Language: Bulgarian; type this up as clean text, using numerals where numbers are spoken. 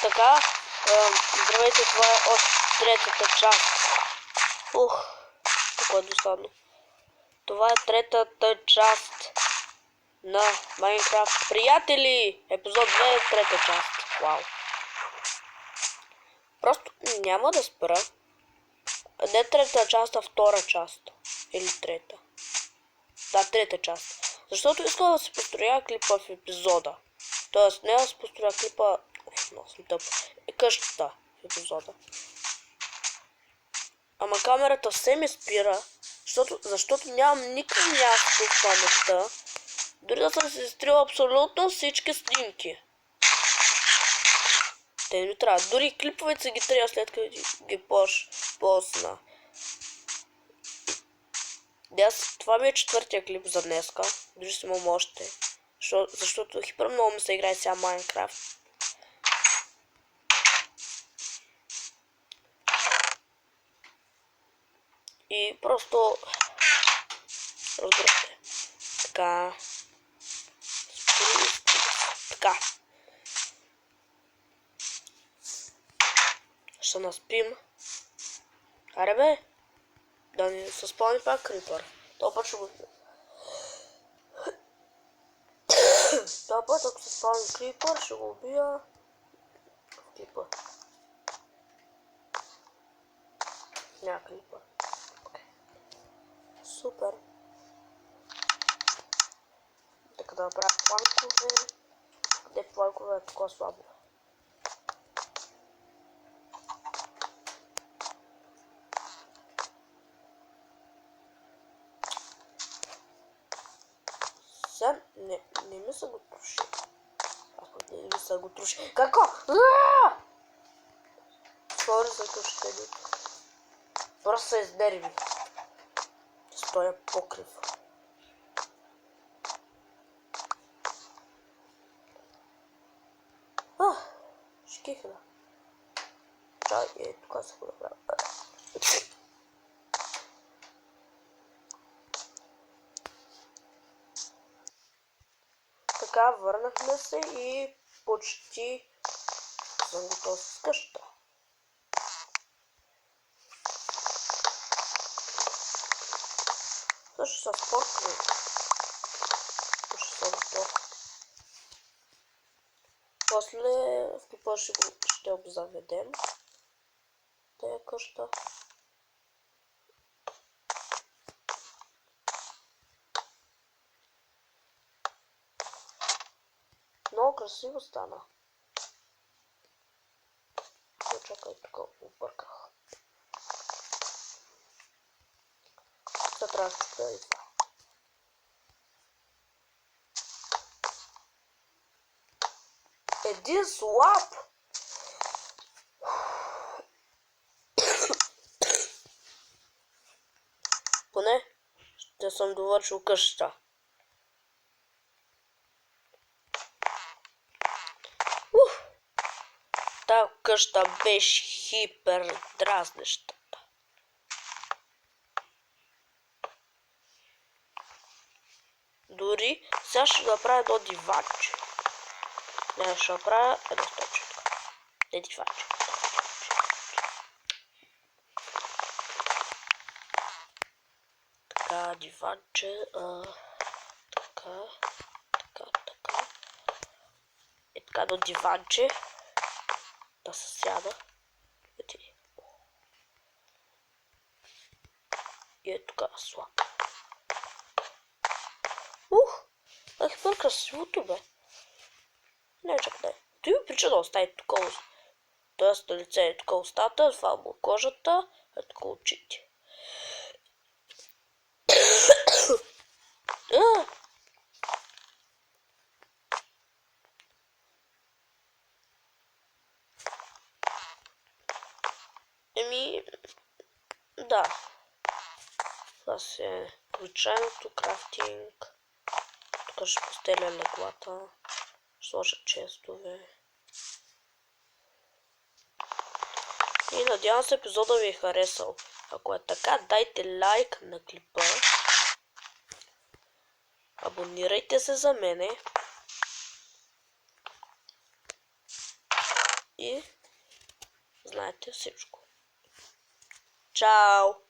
така, здравейте, това е още третата част. Какво е досадно. Това е третата част на Майнкрафт. Приятели! Епизод 2 е трета част. Вау. Просто няма да спра. Не трета част, а втора част. Или трета. Да, трета част. Защото искам да се построя клипа в епизода. Тоест, не да се построя клипа... Много съм тъп. Къщата в епизода. Ама камерата все ми спира. Защото нямам никакво място в паметта. Дори да съм си изтрил абсолютно всички снимки. Те не ми трябва. Дори клиповете се ги трябва след като ги посна. Това ми е четвъртия клип за днеска. Дори си имам още. Защото хипер много ми се играе сега Майнкрафт. И просто... разбирате. Така. Така. Ще наспим. Аре бе. Да ни се спълни пак крипър. Това път ще го... Това път, ако се спълни крипър, ще го убия в клипа. Няма клипър. Супер. Така да направя планкове. Къде планкове е такова слабо? Сега не ми са го труши. Аз пък не ми са го труши. Какво? Сори за тушите. Просто се изнерви. Стоя покрив. Шкихна. Чай, тук се го направя. Така, върнахме се и почти съм готов с къща. Също с спортни. Също съм готов. После в клипа ще обзаведем тая къща. Много красиво стана. Чакай, тук обърках. Сега трябва да чупя и това. Един слаб! Поне ще съм довършил къщата. Та къща беше хипер дразнещата. Дори сега ще направя едно диванче. Не, ще направя едно столче. Не диванче. Така, диванче. Така. И така до диванче. Да се сяда. И е тук слаб. Хипер красивото бе. Не, чакай да е. Той ми прича да остави тук. Тоест на лице е тук устата, това му кожата, е тук очите. Да. Това си е обичайното крафтинг. Тук ще постеля леглата. Ще сложа честове. И надявам се епизода ви е харесал. Ако е така, дайте лайк на клипа. Абонирайте се за мене. и знаете всичко. Чао!